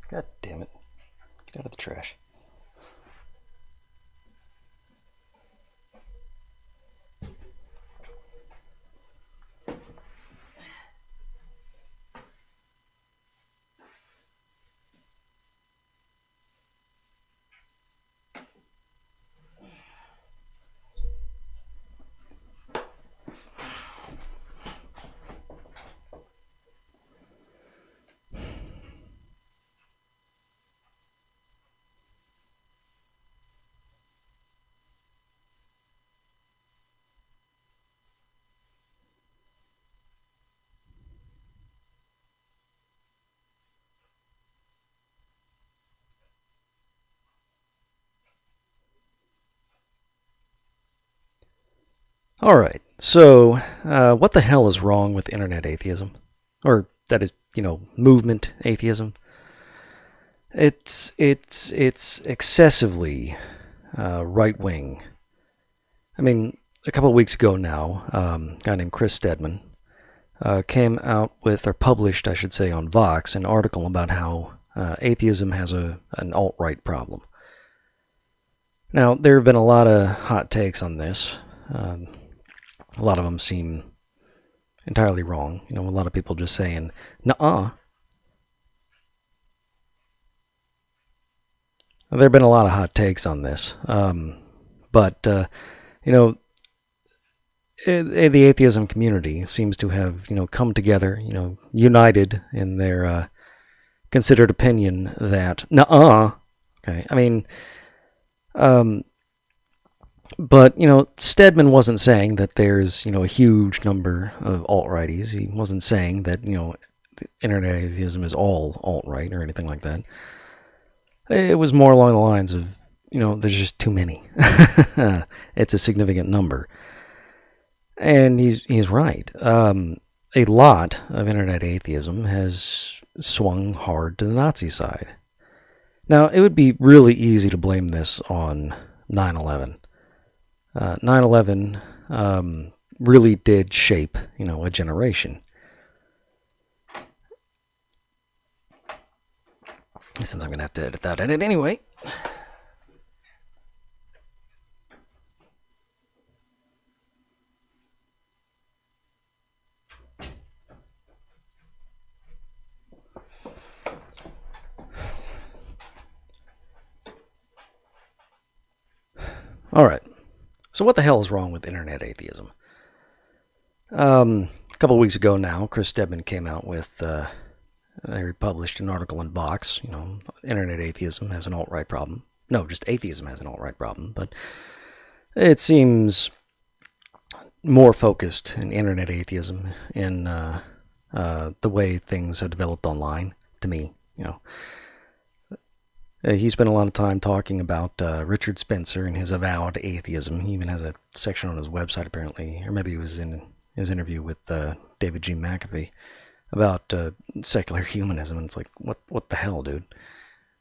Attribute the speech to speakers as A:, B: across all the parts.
A: God damn it. Get out of the trash. Alright, so what the hell is wrong with internet atheism? Or, that is, movement atheism? It's excessively right-wing. I mean, a couple of weeks ago now, a guy named Chris Stedman came out with, or published, I should say, on Vox, an article about how atheism has an alt-right problem. Now, there have been a lot of hot takes on this. A lot of them seem entirely wrong. A lot of people just saying, nuh-uh. There have been a lot of hot takes on this. But the atheism community seems to have, come together, united in their considered opinion that, nuh-uh. Okay, I mean, but, Stedman wasn't saying that there's, a huge number of alt-righties. He wasn't saying that, internet atheism is all alt-right or anything like that. It was more along the lines of, there's just too many. It's a significant number. And he's right. A lot of internet atheism has swung hard to the Nazi side. Now, it would be really easy to blame this on 9/11. 9/11 really did shape, a generation. Since I'm going to have to edit that edit anyway. Alright. So what the hell is wrong with internet atheism? A couple of weeks ago now, Chris Stedman came out with, he published an article in Vox, internet atheism has an alt-right problem. No, just atheism has an alt-right problem, but it seems more focused in internet atheism in the way things have developed online, to me, he spent a lot of time talking about Richard Spencer and his avowed atheism. He even has a section on his website, apparently, or maybe it was in his interview with David G. McAfee about secular humanism. And it's like, what the hell, dude?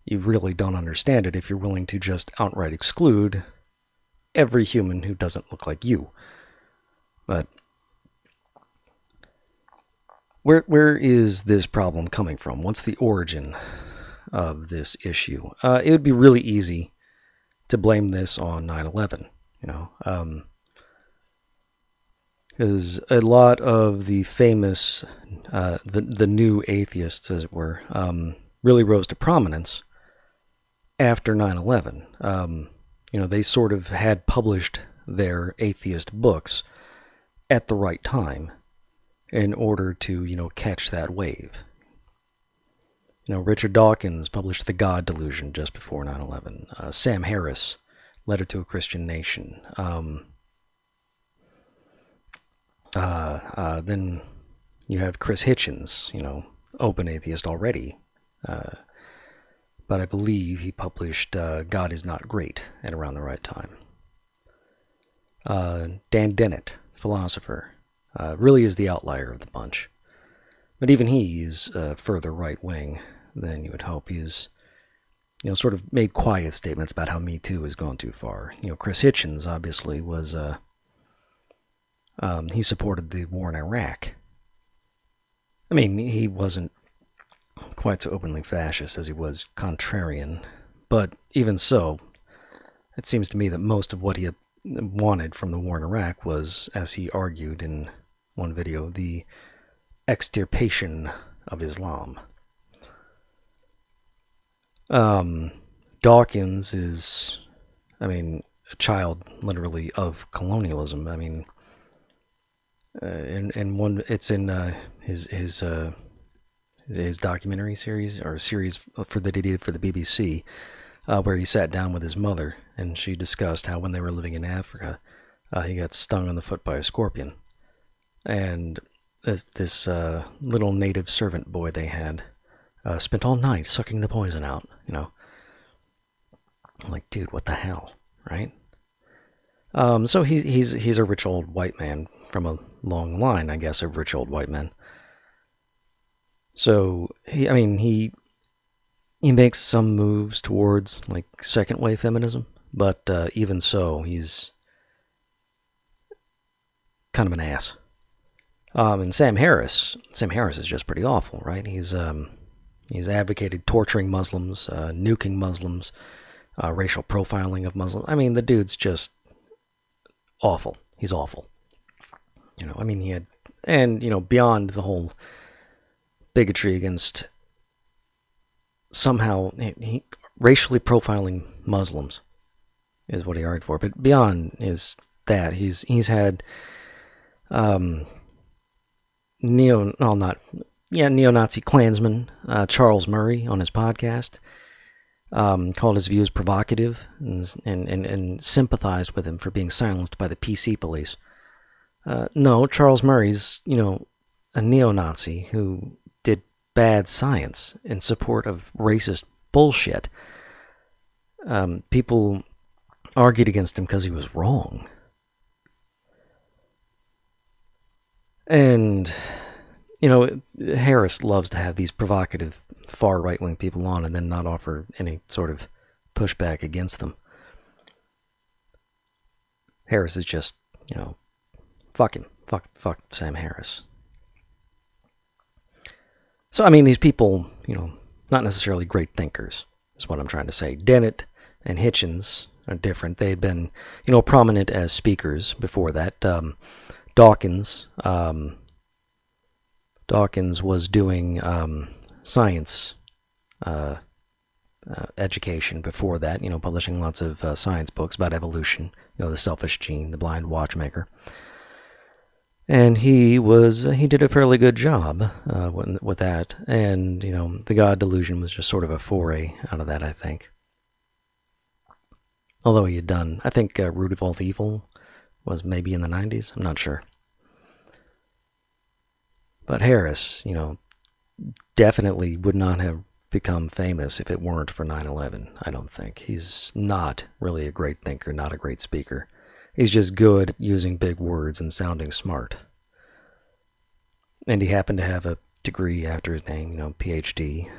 A: You really don't understand it if you're willing to just outright exclude every human who doesn't look like you. But where is this problem coming from? What's the origin of this issue? It would be really easy to blame this on 9/11, because a lot of the famous, the new atheists, as it were, really rose to prominence after 9/11. They sort of had published their atheist books at the right time in order to, catch that wave. Richard Dawkins published The God Delusion just before 9/11. Sam Harris, Letter to a Christian Nation. Then you have Chris Hitchens, open atheist already. But I believe he published God is Not Great at around the right time. Dan Dennett, philosopher, really is the outlier of the bunch. But even he is further right-wing than you would hope. He's, sort of made quiet statements about how Me Too has gone too far. Chris Hitchens obviously was, he supported the war in Iraq. I mean, he wasn't quite so openly fascist as he was contrarian. But even so, it seems to me that most of what he wanted from the war in Iraq was, as he argued in one video, the extirpation of Islam. Dawkins is, I mean, a child, literally, of colonialism. I mean, and one, it's in his documentary series, or series that he did for the BBC, where he sat down with his mother and she discussed how when they were living in Africa, he got stung on the foot by a scorpion, and this little native servant boy they had spent all night sucking the poison out. You know, I'm like, dude, what the hell, right? So he's a rich old white man from a long line, I guess, of rich old white men. So he makes some moves towards like second wave feminism, but even so, he's kind of an ass. And Sam Harris is just pretty awful, right? He's advocated torturing Muslims, nuking Muslims, racial profiling of Muslims. I mean, the dude's just awful. He's awful. You know, I mean, he had, and, you know, beyond the whole bigotry against somehow, he racially profiling Muslims is what he argued for. But beyond is that, he's had neo-Nazi Klansman Charles Murray on his podcast. Called his views provocative and sympathized with him for being silenced by the PC police. No, Charles Murray's, you know, a neo-Nazi who did bad science in support of racist bullshit. People argued against him because he was wrong. And, you know, Harris loves to have these provocative far right-wing people on and then not offer any sort of pushback against them. Harris is just, you know, fuck him. Fuck Sam Harris. So, I mean, these people, you know, not necessarily great thinkers, is what I'm trying to say. Dennett and Hitchens are different. They had been, you know, prominent as speakers before that. Dawkins was doing science education before that, you know, publishing lots of science books about evolution, you know, the selfish gene, the blind watchmaker. And he did a fairly good job with that. And, you know, the God delusion was just sort of a foray out of that, I think. Although he had done, I think, Root of All Evil was maybe in the 90s. I'm not sure. But Harris, you know, definitely would not have become famous if it weren't for 9/11, I don't think. He's not really a great thinker, not a great speaker. He's just good at using big words and sounding smart. And he happened to have a degree after his name, you know, PhD.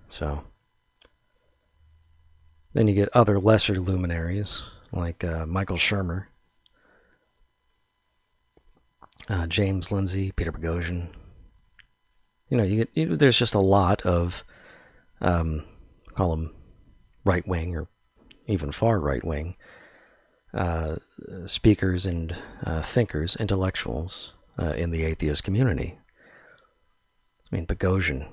A: So then you get other lesser luminaries, like Michael Shermer, James Lindsay, Peter Boghossian. You know, there's just a lot of, call them right-wing or even far right-wing speakers and thinkers, intellectuals in the atheist community. I mean, Boghossian,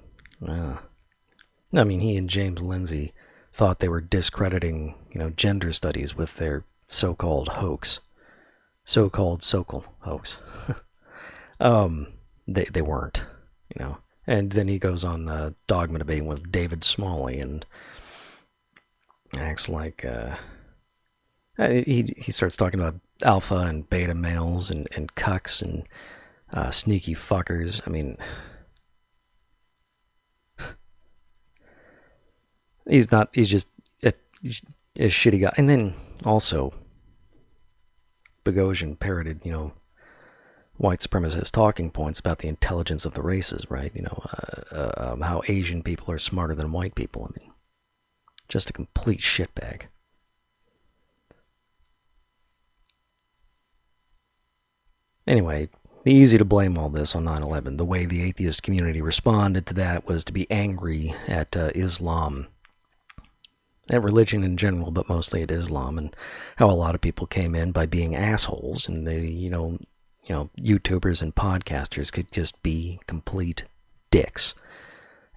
A: I mean, he and James Lindsay thought they were discrediting, you know, gender studies with their so-called hoax. So-called hoax. They weren't, you know. And then he goes on dogma debating with David Smalley and acts like he starts talking about alpha and beta males and cucks and sneaky fuckers. I mean, he's just a shitty guy. And then also, Boghossian parroted, you know, white supremacist talking points about the intelligence of the races, right? You know, how Asian people are smarter than white people. I mean, just a complete shitbag. Anyway, Easy to blame all this on 9/11. The way the atheist community responded to that was to be angry at Islam, at religion in general, but mostly at Islam, and how a lot of people came in by being assholes, and they, YouTubers and podcasters could just be complete dicks.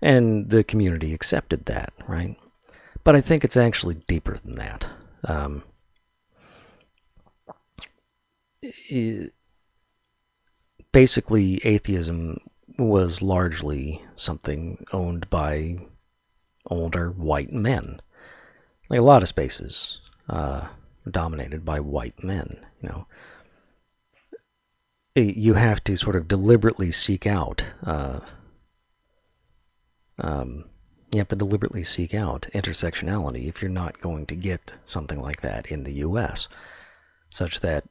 A: And the community accepted that, right? But I think it's actually deeper than that. Basically, atheism was largely something owned by older white men. Like a lot of spaces dominated by white men, You have to sort of deliberately seek out intersectionality if you're not going to get something like that in the U.S., such that,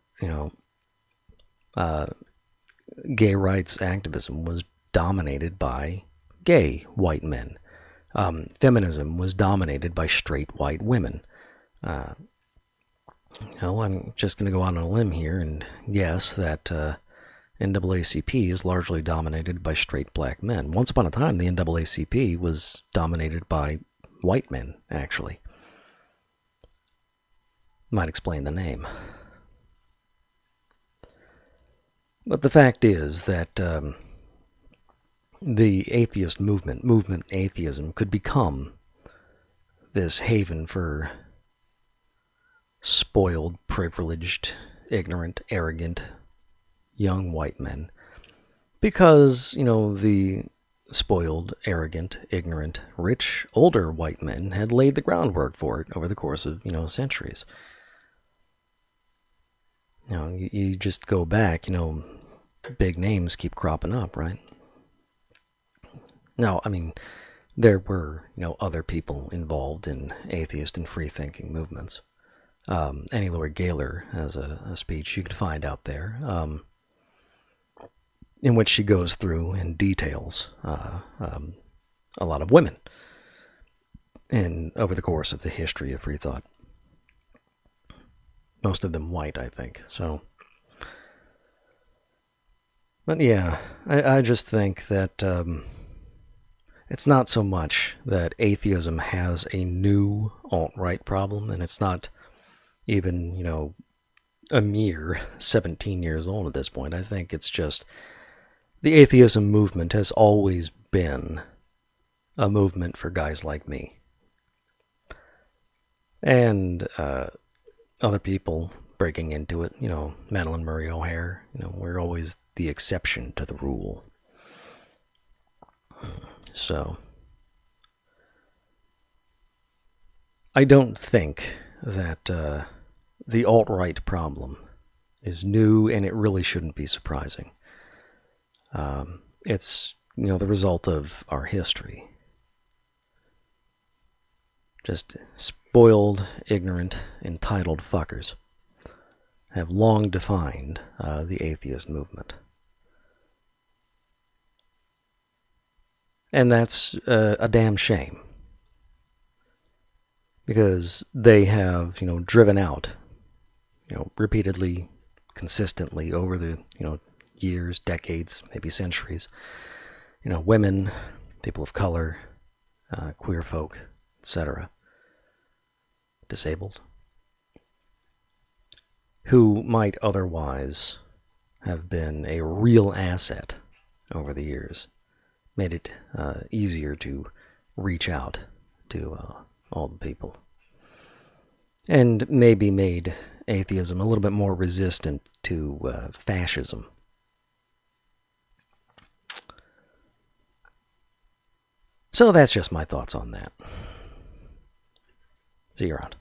A: gay rights activism was dominated by gay white men. Feminism was dominated by straight white women. I'm just going to go out on a limb here and guess that NAACP is largely dominated by straight black men. Once upon a time, the NAACP was dominated by white men, actually. Might explain the name. But the fact is that the atheist movement atheism, could become this haven for spoiled, privileged, ignorant, arrogant, young white men. Because, the spoiled, arrogant, ignorant, rich, older white men had laid the groundwork for it over the course of, centuries. You just go back, big names keep cropping up, right? Now, there were, other people involved in atheist and free-thinking movements. Annie Lloyd Gaylor has a speech you can find out there, in which she goes through and details a lot of women over the course of the history of free thought. Most of them white, I think. So, but yeah, I just think that it's not so much that atheism has a new alt-right problem, and it's not even, a mere 17 years old at this point. I think it's just the atheism movement has always been a movement for guys like me. And other people breaking into it, Madeline Murray O'Hare, we're always the exception to the rule. So, I don't think that the alt-right problem is new, and it really shouldn't be surprising. It's, the result of our history. Just spoiled, ignorant, entitled fuckers have long defined the atheist movement. And that's a damn shame. Because they have, driven out, repeatedly, consistently over the, years, decades, maybe centuries, women, people of color, queer folk, etc., disabled, who might otherwise have been a real asset over the years, made it easier to reach out to all the people, and maybe made atheism a little bit more resistant to fascism. So that's just my thoughts on that. See you around.